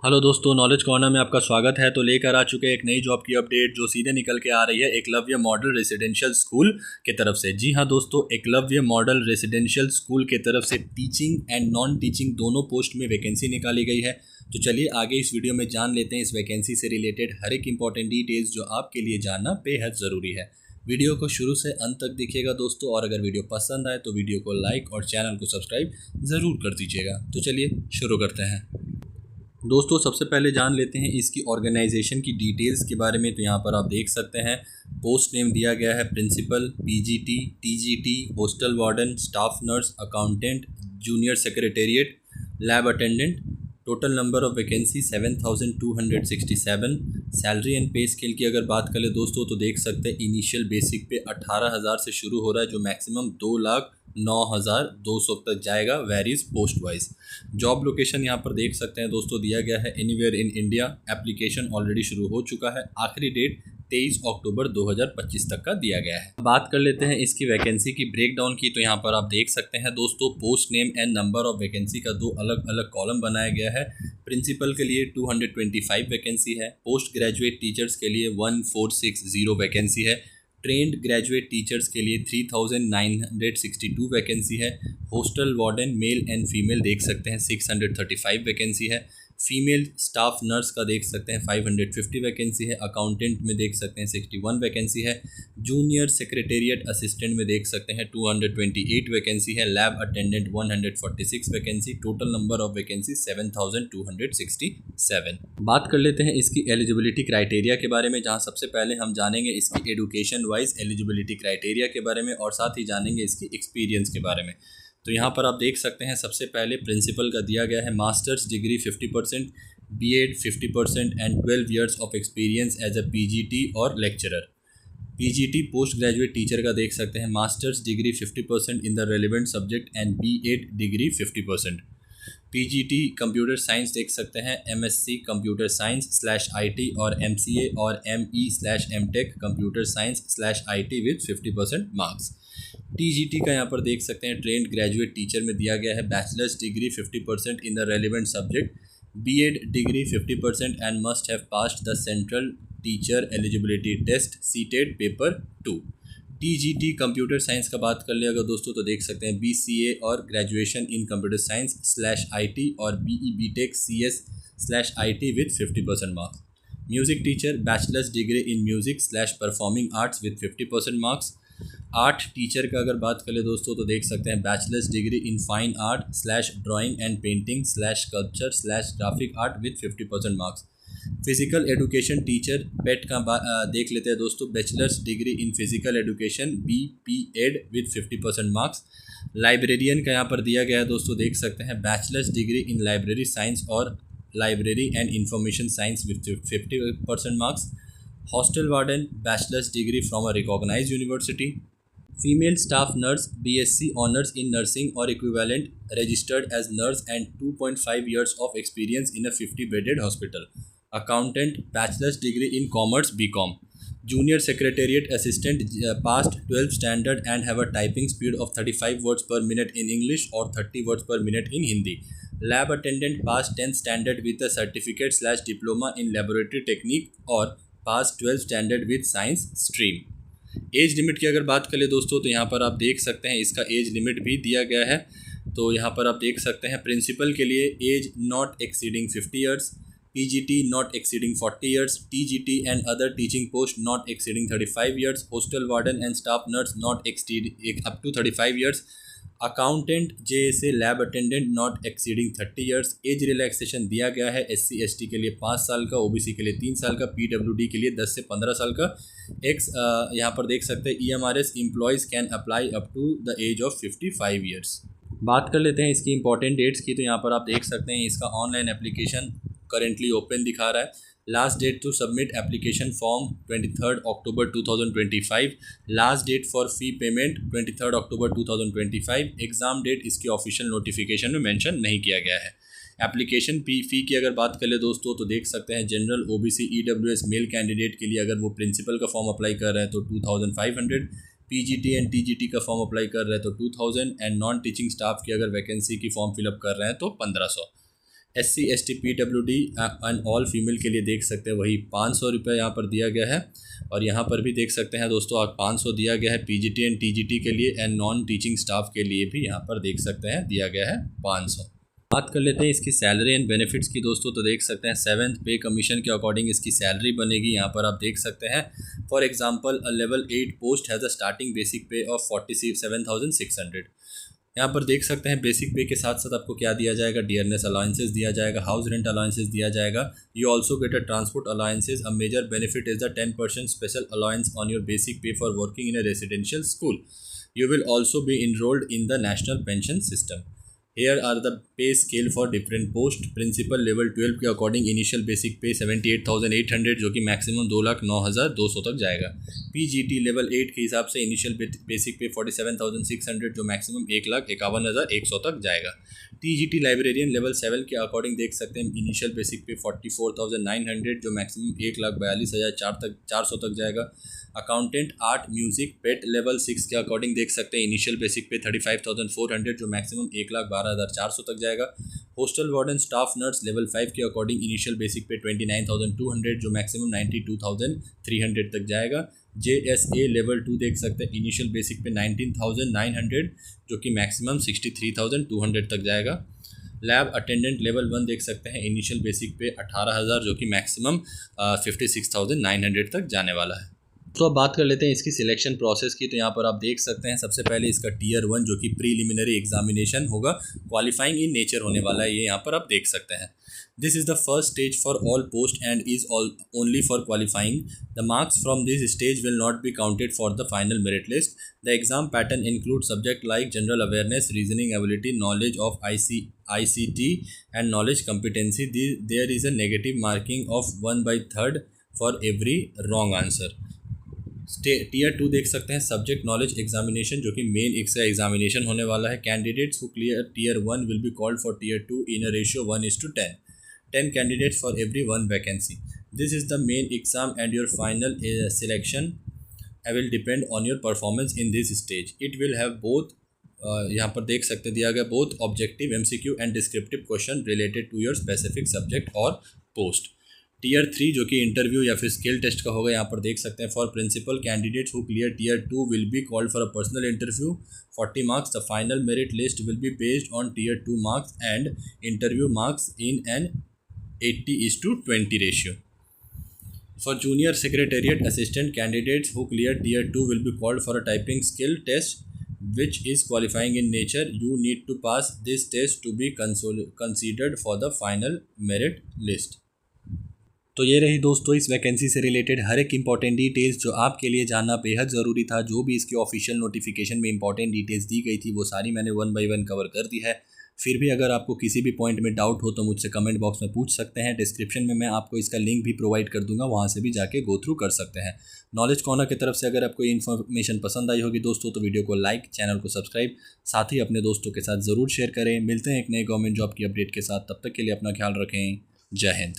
Hello दोस्तों, knowledge corner में आपका स्वागत है। तो लेकर आ चुके हैं एक नई जॉब की अपडेट जो सीधे निकल के आ रही है एकलव्य मॉडल रेसिडेंशियल स्कूल के तरफ से। जी हाँ दोस्तों, एकलव्य मॉडल रेसिडेंशियल स्कूल के तरफ से टीचिंग एंड नॉन टीचिंग दोनों पोस्ट में वैकेंसी निकाली गई है। तो चलिए आगे इस वीडियो में जान लेते हैं इस वैकेंसी से रिलेटेड हर एक इंपॉर्टेंट डिटेल्स जो आपके लिए जानना बेहद ज़रूरी है। वीडियो को शुरू से अंत तक देखिएगा दोस्तों, और अगर वीडियो पसंद आए तो वीडियो को लाइक और चैनल को सब्सक्राइब ज़रूर कर दीजिएगा। तो चलिए शुरू करते हैं दोस्तों। सबसे पहले जान लेते हैं इसकी ऑर्गेनाइजेशन की डिटेल्स के बारे में। तो यहाँ पर आप देख सकते हैं पोस्ट नेम दिया गया है principal, PGT, TGT, hostel warden, staff nurse, accountant, junior secretariat, lab attendant. Total number of vacancy 7267। Salary and pay scale की अगर बात करें दोस्तों तो देख सकते हैं इनिशियल बेसिक पे 18,000 से शुरू हो रहा है, जो मैक्सिमम 2,09,200 तक जाएगा, varies post wise. Job location यहाँ पर देख सकते हैं दोस्तों दिया गया है anywhere in India. Application already शुरू हो चुका है, आखिरी डेट 23 अक्टूबर 2025 तक का दिया गया है। बात कर लेते हैं इसकी वैकेंसी की ब्रेकडाउन की। तो यहाँ पर आप देख सकते हैं दोस्तों post name and number of vacancy का दो अलग अलग कॉलम बनाया गया है। प्रिंसिपल के लिए 225 वैकेंसी है, पोस्ट ग्रेजुएट टीचर्स के लिए 1460 वैकेंसी है, ट्रेंड ग्रेजुएट टीचर्स के लिए 3962 वैकेंसी है, hostel warden male and female देख सकते हैं 635 वैकेंसी है, फीमेल स्टाफ नर्स का देख सकते हैं 550 वैकेंसी है, अकाउंटेंट में देख सकते हैं 61 वैकेंसी है, जूनियर सेक्रेटेरिएट असिस्टेंट में देख सकते हैं 228 वैकेंसी है, lab attendant 146 vacancy. Total number of vacancy 7267। बात कर लेते हैं इसकी एलिजिबिलिटी क्राइटेरिया के बारे में, जहां सबसे पहले हम जानेंगे इसकी एजुकेशन वाइज एलिजिबिलिटी क्राइटेरिया के बारे में और साथ ही जानेंगे इसकी एक्सपीरियंस के बारे में। तो यहाँ पर आप देख सकते हैं सबसे पहले प्रिंसिपल का दिया गया है masters degree 50%, BEd 50% and 12 years of experience as a PGT और lecturer. PGT post graduate teacher का देख सकते हैं masters degree 50% in the relevant subject and BEd degree 50%। PGT computer science देख सकते हैं एमएससी कंप्यूटर साइंस /IT और MCA और ME/MTech computer science /IT with 50% marks. TGT का यहाँ पर देख सकते हैं ट्रेंड ग्रेजुएट टीचर में दिया गया है bachelors degree 50% in the relevant subject, BEd degree 50% and must have passed the central teacher eligibility test CTET paper 2। TGT computer science का बात कर ले अगर दोस्तों तो देख सकते हैं बीसीए और graduation in computer science /IT और BE/BTech CS/IT with 50% marks. Music teacher bachelors degree in music /performing arts with 50% marks. Art teacher का अगर बात करें दोस्तों तो देख सकते हैं bachelors degree in fine art /drawing and painting /sculpture /graphic art with 50% marks. Physical education teacher PET का देख लेते हैं दोस्तों, bachelors degree in physical education BPEd with 50% marks. Librarian का यहाँ पर दिया गया है दोस्तों, देख सकते हैं bachelors degree in library science और library and information science with 50% marks. Hostel warden bachelors degree from a recognized university. Female staff nurse BSc honours in nursing और equivalent registered as nurse and 2.5 years of experience in a 50 bedded hospital. Accountant bachelors degree in commerce BCom। Junior secretariat assistant past 12th standard and have a typing speed of 35 words per minute in English और 30 words per minute in Hindi. Lab attendant pass 10th standard with a certificate /diploma in laboratory technique और पास 12th standard with science stream. Age limit की अगर बात करें दोस्तों तो यहाँ पर आप देख सकते हैं इसका एज लिमिट भी दिया गया है। तो यहाँ पर आप देख सकते हैं प्रिंसिपल के लिए age not exceeding 50 years, PGT not exceeding 40 years, TGT and other teaching post not exceeding 35 years, hostel warden and staff nurse not exceeding up to 35 years, accountant JSA lab attendant not exceeding 30 years. Age relaxation दिया गया है SC/ST के लिए 5 साल का, OBC के लिए 3 साल का, PWD के लिए 10 से 15 साल का। यहाँ पर देख सकते हैं EMRS employees can apply up to the age of 55 years. बात कर लेते हैं इसकी इंपॉर्टेंट डेट्स की। तो यहाँ पर आप देख सकते हैं इसका ऑनलाइन एप्लीकेशन करेंटली ओपन दिखा रहा है। Last date to submit application form 23 October 2025। Last date for fee payment 23 October 2025। Exam date इसकी ऑफिशियल नोटिफिकेशन में मेंशन नहीं किया गया है। एप्लीकेशन फ़ी की अगर बात कर ले दोस्तों तो देख सकते हैं general OBC EWS male candidate के लिए अगर वो प्रिंसिपल का फॉर्म अप्लाई कर रहा है तो 2500, PGT एंड TGT का फॉर्म अप्लाई कर रहे हैं तो 2000 एंड नॉन टीचिंग स्टाफ की अगर वैकेंसी की फॉर्म फिलअप कर रहे हैं तो 1500। SC ST PWD and all female के लिए देख सकते हैं वही 500 रुपये यहाँ पर दिया गया है। और यहाँ पर भी देख सकते हैं दोस्तों आप 500 दिया गया है PGT एंड TGT के लिए, एंड नॉन टीचिंग स्टाफ के लिए भी यहाँ पर देख सकते हैं दिया गया है 500। बात कर लेते हैं इसकी सैलरी एंड बेनिफिट्स की दोस्तों, तो देख सकते हैं 7th पे कमीशन के अकॉर्डिंग इसकी सैलरी बनेगी। यहाँ पर आप देख सकते हैं for example a level 8 post has a starting basic पे ऑफ 47,600। यहाँ पर देख सकते हैं बेसिक पे के साथ साथ आपको क्या दिया जाएगा, डियरनेस अलाउंसेस दिया जाएगा, हाउस रेंट अलाउंसेस दिया जाएगा। You also get a transport allowances. A major benefit is the 10% special allowance on your basic pay for working in a residential school. You will also be enrolled in the national pension system. Here are the pay scale for different post. Principal level 12 के according initial basic पे 78,800 जो कि maximum 2,09,200 तक जाएगा। PGT level 8 के हिसाब से initial basic पे 47,600 जो मैक्सिमम 1,51,100 तक जाएगा। TGT लाइब्रेरियन लेवल 7 के अकॉर्डिंग देख सकते हैं इनिशियल बेसिक पे 44,900 जो मैक्सिमम 1,42,400 तक जाएगा। अकाउंटेंट आर्ट म्यूजिक पेट लेवल 6 के अकॉर्डिंग देख सकते हैं इनिशियल बेसिक पे 35,400 जो मैक्सिमम 1,12,400 तक जाएगा। Hostel warden staff nurse level 5 के अकॉर्डिंग इनिशियल बेसिक पे 29,200 जो मैक्सिमम 92,300 तक जाएगा। JSA लेवल 2 देख सकते हैं इनिशियल बेसिक पे 19,900 जो कि मैक्सिमम 63,200 तक जाएगा। लैब अटेंडेंट लेवल 1 देख सकते हैं इनिशियल बेसिक पे 18,000 जो कि मैक्सिमम 56,900 तक जाने वाला है। तो अब बात कर लेते हैं इसकी सिलेक्शन प्रोसेस की। तो यहाँ पर आप देख सकते हैं सबसे पहले इसका टियर 1 जो कि प्रीलिमिनरी एग्जामिनेशन होगा, क्वालिफाइंग इन नेचर होने वाला है, ये यहाँ पर आप देख सकते हैं। This is the first stage for all post and is only for qualifying. The marks from this stage will not be counted for the final merit list. The exam pattern include subject like general awareness, reasoning ability, knowledge of ICT and knowledge competency. There is a negative marking of 1/3 for every wrong answer. Tier 2 देख सकते हैं subject knowledge examination जो कि main extra examination होने वाला है। Candidates who clear tier 1 will be called for tier 2 in a ratio 1:10। 10 candidates for every 1 vacancy. This is the main exam and your final selection will depend on your performance in this stage. It will have both यहाँ पर देख सकते दिया गया both objective MCQ and descriptive question related to your specific subject और post. Tier 3 जो कि interview या फिर स्किल टेस्ट का होगा, यहाँ पर देख सकते हैं for principal candidates who clear tier 2 will be called for a personal interview 40 marks. The final merit list will be based on tier 2 marks and interview marks in an 80:20 ratio. For junior secretariat assistant candidates who clear tier 2 will be called for a typing skill test which is qualifying in nature. You need to pass this test to be considered for the final merit list. तो ये रही दोस्तों इस vacancy से related हर एक important details जो आपके लिए जानना बेहद ज़रूरी था। जो भी इसके ऑफिशियल नोटिफिकेशन में इंपॉर्टेंट डिटेल्स दी गई थी वो सारी मैंने 1 बाय 1 कवर कर दी है। फिर भी अगर आपको किसी भी पॉइंट में डाउट हो तो मुझसे कमेंट बॉक्स में पूछ सकते हैं। डिस्क्रिप्शन में मैं आपको इसका लिंक भी प्रोवाइड कर दूंगा, वहाँ से भी जाके गो थ्रू कर सकते हैं। नॉलेज कॉर्नर की तरफ से अगर आपको इन्फॉर्मेशन पसंद आई होगी दोस्तों तो वीडियो को लाइक, चैनल को सब्सक्राइब, साथ ही अपने दोस्तों के साथ ज़रूर शेयर करें। मिलते हैं एक नए गवर्नमेंट जॉब की अपडेट के साथ, तब तक के लिए अपना ख्याल रखें। जय हिंद।